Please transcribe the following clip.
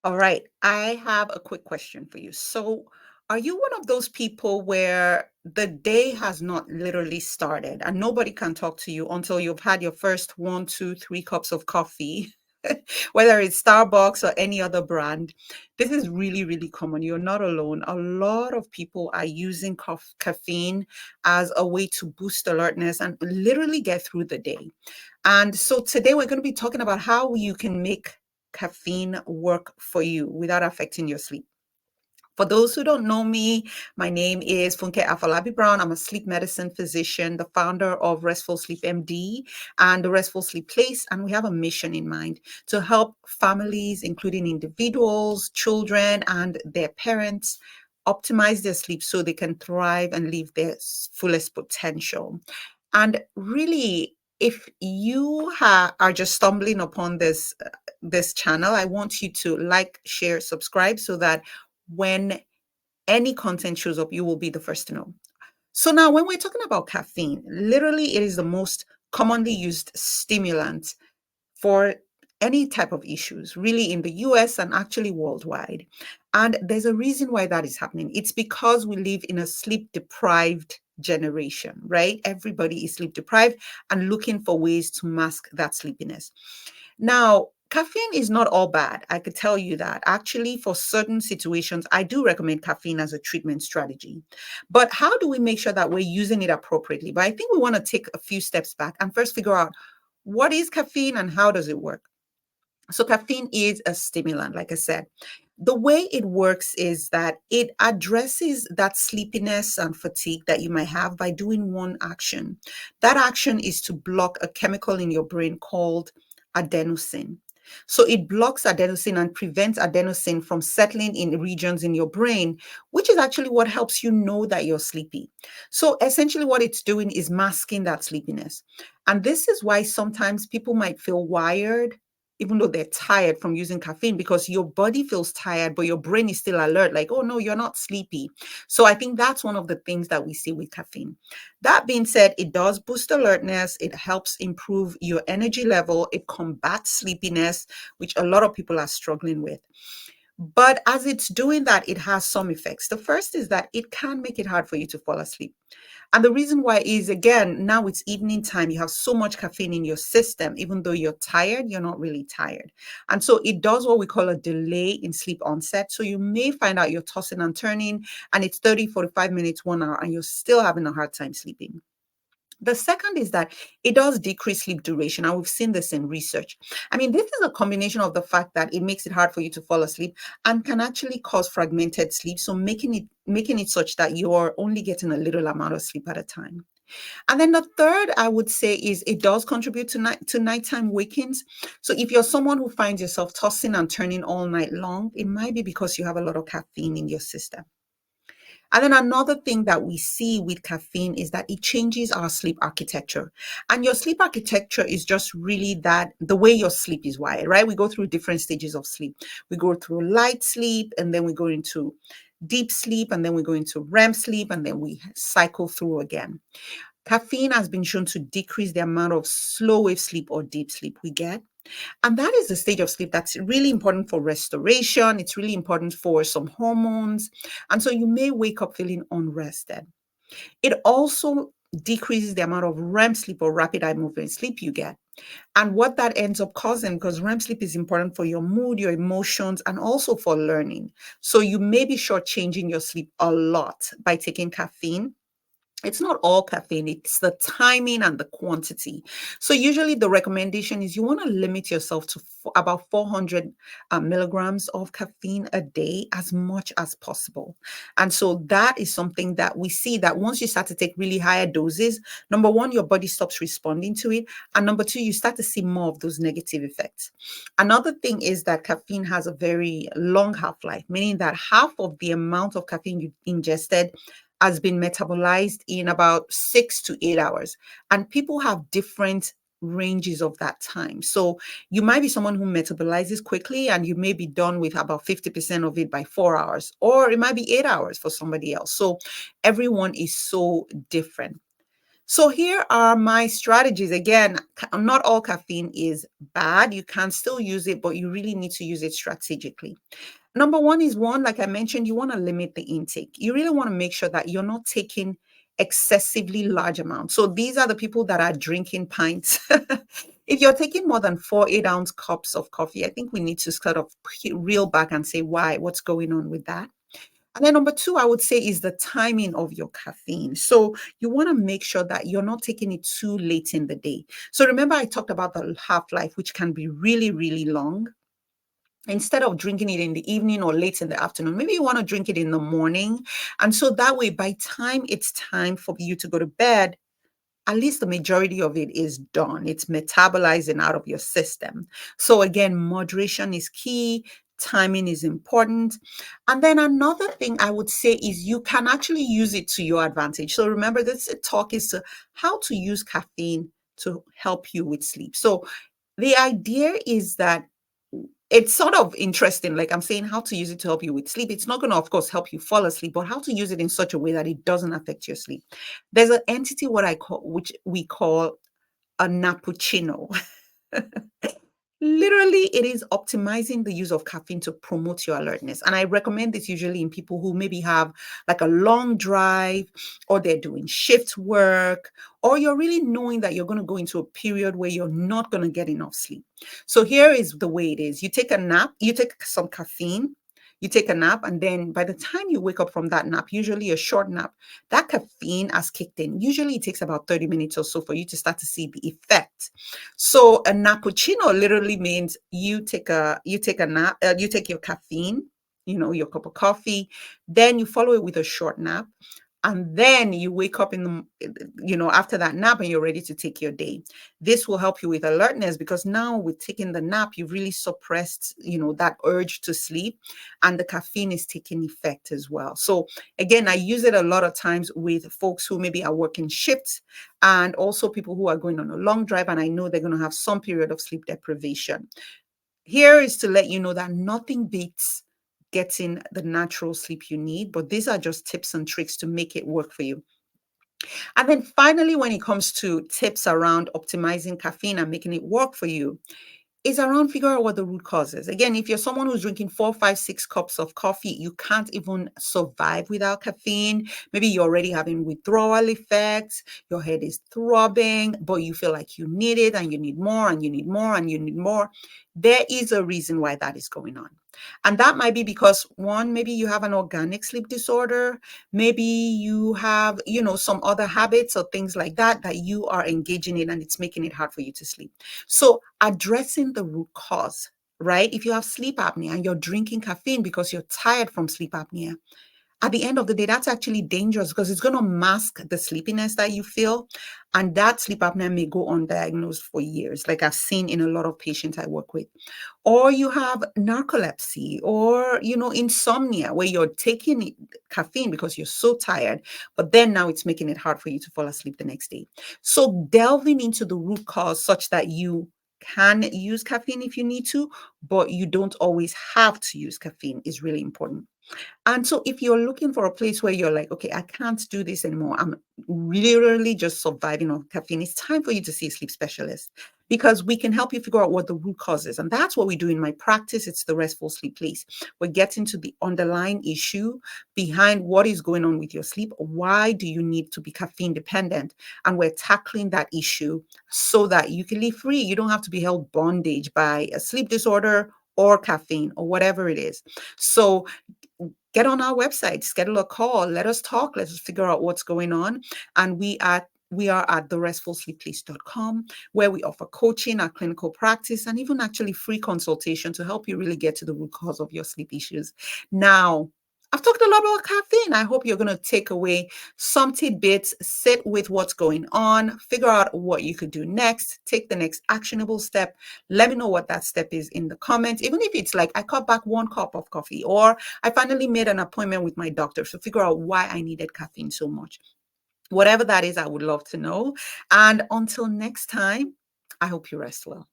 All right. I have a quick question for you. So, are you one of those people where the day has not literally started and nobody can talk to you until you've had your first one, two, 3 cups of coffee, whether it's Starbucks or any other brand? This is really, really common. You're not alone. A lot of people are using caffeine as a way to boost alertness and literally get through the day. And so today we're going to be talking about how you can make caffeine work for you without affecting your sleep. For those who don't know me, my name is Funke Afolabi Brown. I'm a sleep medicine physician, the founder of Restful Sleep MD and the Restful Sleep Place. And we have a mission in mind to help families, including individuals, children, and their parents, optimize their sleep so they can thrive and live their fullest potential. And really, if you are just stumbling upon this channel, I want you to like, share, subscribe so that when any content shows up, you will be the first to know. So now when we're talking about caffeine, literally it is the most commonly used stimulant for any type of issues, really in the US and actually worldwide. And there's a reason why that is happening. It's because we live in a sleep deprived generation, right? Everybody is sleep deprived and looking for ways to mask that sleepiness. Now, caffeine is not all bad. I could tell you that. Actually, for certain situations, I do recommend caffeine as a treatment strategy. But how do we make sure that we're using it appropriately? But I think we want to take a few steps back and first figure out what is caffeine and how does it work? So, caffeine is a stimulant, like I said. The way it works is that it addresses that sleepiness and fatigue that you might have by doing one action. That action is to block a chemical in your brain called adenosine. So it blocks adenosine and prevents adenosine from settling in regions in your brain, which is actually what helps you know that you're sleepy. So essentially, what it's doing is masking that sleepiness. And this is why sometimes people might feel wired even though they're tired from using caffeine because your body feels tired, but your brain is still alert, like, oh no, you're not sleepy. So I think that's one of the things that we see with caffeine. That being said, it does boost alertness, it helps improve your energy level, it combats sleepiness, which a lot of people are struggling with. But as it's doing that, it has some effects. The first is that it can make it hard for you to fall asleep. And the reason why is, again, now it's evening time. You have so much caffeine in your system. Even though you're tired, you're not really tired. And so it does what we call a delay in sleep onset. So you may find out you're tossing and turning and it's 30, 45 minutes, 1 hour, and you're still having a hard time sleeping. The second is that it does decrease sleep duration, and we've seen this in research. I mean, this is a combination of the fact that it makes it hard for you to fall asleep and can actually cause fragmented sleep, so making it such that you're only getting a little amount of sleep at a time. And then the third, I would say, is it does contribute to nighttime wakings. So if you're someone who finds yourself tossing and turning all night long, it might be because you have a lot of caffeine in your system. And then another thing that we see with caffeine is that it changes our sleep architecture. And your sleep architecture is just really that the way your sleep is wired, right? We go through different stages of sleep. We go through light sleep, and then we go into deep sleep, and then we go into REM sleep, and then we cycle through again. Caffeine has been shown to decrease the amount of slow wave sleep or deep sleep we get. And that is the stage of sleep that's really important for restoration. It's really important for some hormones. And so you may wake up feeling unrested. It also decreases the amount of REM sleep or rapid eye movement sleep you get. And what that ends up causing, because REM sleep is important for your mood, your emotions, and also for learning. So you may be shortchanging your sleep a lot by taking caffeine. It's not all caffeine, it's the timing and the quantity. So usually the recommendation is you want to limit yourself to about 400 milligrams of caffeine a day as much as possible. And so that is something that we see that once you start to take really higher doses, number one, your body stops responding to it. And number two, you start to see more of those negative effects. Another thing is that caffeine has a very long half-life, meaning that half of the amount of caffeine you ingested has been metabolized in about 6 to 8 hours. And people have different ranges of that time. So you might be someone who metabolizes quickly and you may be done with about 50% of it by 4 hours, or it might be 8 hours for somebody else. So everyone is so different. So here are my strategies. Again, not all caffeine is bad. You can still use it, but you really need to use it strategically. Number one is one, like I mentioned, you want to limit the intake. You really want to make sure that you're not taking excessively large amounts. So these are the people that are drinking pints. If you're taking more than 4 8-ounce cups of coffee, I think we need to sort of reel back and say why, what's going on with that. And then number two, I would say, is the timing of your caffeine. So you want to make sure that you're not taking it too late in the day. So remember, I talked about the half life, which can be really, really long. Instead of drinking it in the evening or late in the afternoon, maybe you want to drink it in the morning. And so that way, by time it's time for you to go to bed, at least the majority of it is done. It's metabolizing out of your system. So again, moderation is key. Timing is important. And then another thing I would say is you can actually use it to your advantage. So remember, this talk is how to use caffeine to help you with sleep. So the idea is that it's sort of interesting. Like I'm saying, how to use it to help you with sleep. It's not going to, of course, help you fall asleep, but how to use it in such a way that it doesn't affect your sleep. There's an entity, which we call a nappuccino. Literally, it is optimizing the use of caffeine to promote your alertness. And I recommend this usually in people who maybe have like a long drive, or they're doing shift work, or you're really knowing that you're going to go into a period where you're not going to get enough sleep. So here is the way it is. You take a nap, you take some caffeine, you take a nap, and then by the time you wake up from that nap, usually a short nap, that caffeine has kicked in. Usually it takes about 30 minutes or so for you to start to see the effect. So a nappuccino literally means you take a nap, you take your caffeine, your cup of coffee, then you follow it with a short nap, and then you wake up in after that nap, and you're ready to take your day. This will help you with alertness, because now with taking the nap, you've really suppressed, that urge to sleep, and the caffeine is taking effect as well. So again, I use it a lot of times with folks who maybe are working shifts, and also people who are going on a long drive, and I know they're going to have some period of sleep deprivation. Here is to let you know that nothing beats getting the natural sleep you need, but these are just tips and tricks to make it work for you. And then finally, when it comes to tips around optimizing caffeine and making it work for you, is around figure out what the root cause is. Again, if you're someone who's drinking 4 5 6 cups of coffee, you can't even survive without caffeine. Maybe you're already having withdrawal effects, your head is throbbing, but you feel like you need it, and you need more, and you need more, and you need more. There is a reason why that is going on. And that might be because, one, maybe you have an organic sleep disorder. Maybe you have, some other habits or things like that you are engaging in, and it's making it hard for you to sleep. So addressing the root cause, right? If you have sleep apnea and you're drinking caffeine because you're tired from sleep apnea, at the end of the day, that's actually dangerous, because it's going to mask the sleepiness that you feel. And that sleep apnea may go undiagnosed for years, like I've seen in a lot of patients I work with. Or you have narcolepsy, or, insomnia, where you're taking caffeine because you're so tired, but then now it's making it hard for you to fall asleep the next day. So delving into the root cause such that you can use caffeine if you need to, but you don't always have to use caffeine, is really important. And so if you're looking for a place where you're like, okay, I can't do this anymore, I'm literally just surviving on caffeine, it's time for you to see a sleep specialist, because we can help you figure out what the root cause is. And that's what we do in my practice. It's the Restful Sleep Place. We're getting to the underlying issue behind what is going on with your sleep. Why do you need to be caffeine dependent? And we're tackling that issue so that you can live free. You don't have to be held bondage by a sleep disorder or caffeine or whatever it is. So get on our website, schedule a call, let us talk, let us figure out what's going on. And we are at therestfulsleepplace.com, where we offer coaching, our clinical practice, and even actually free consultation to help you really get to the root cause of your sleep issues. Now, I've talked a lot about caffeine. I hope you're going to take away some tidbits, sit with what's going on, figure out what you could do next, take the next actionable step. Let me know what that step is in the comments. Even if it's like, I cut back 1 cup of coffee, or I finally made an appointment with my doctor to figure out why I needed caffeine so much. Whatever that is, I would love to know. And until next time, I hope you rest well.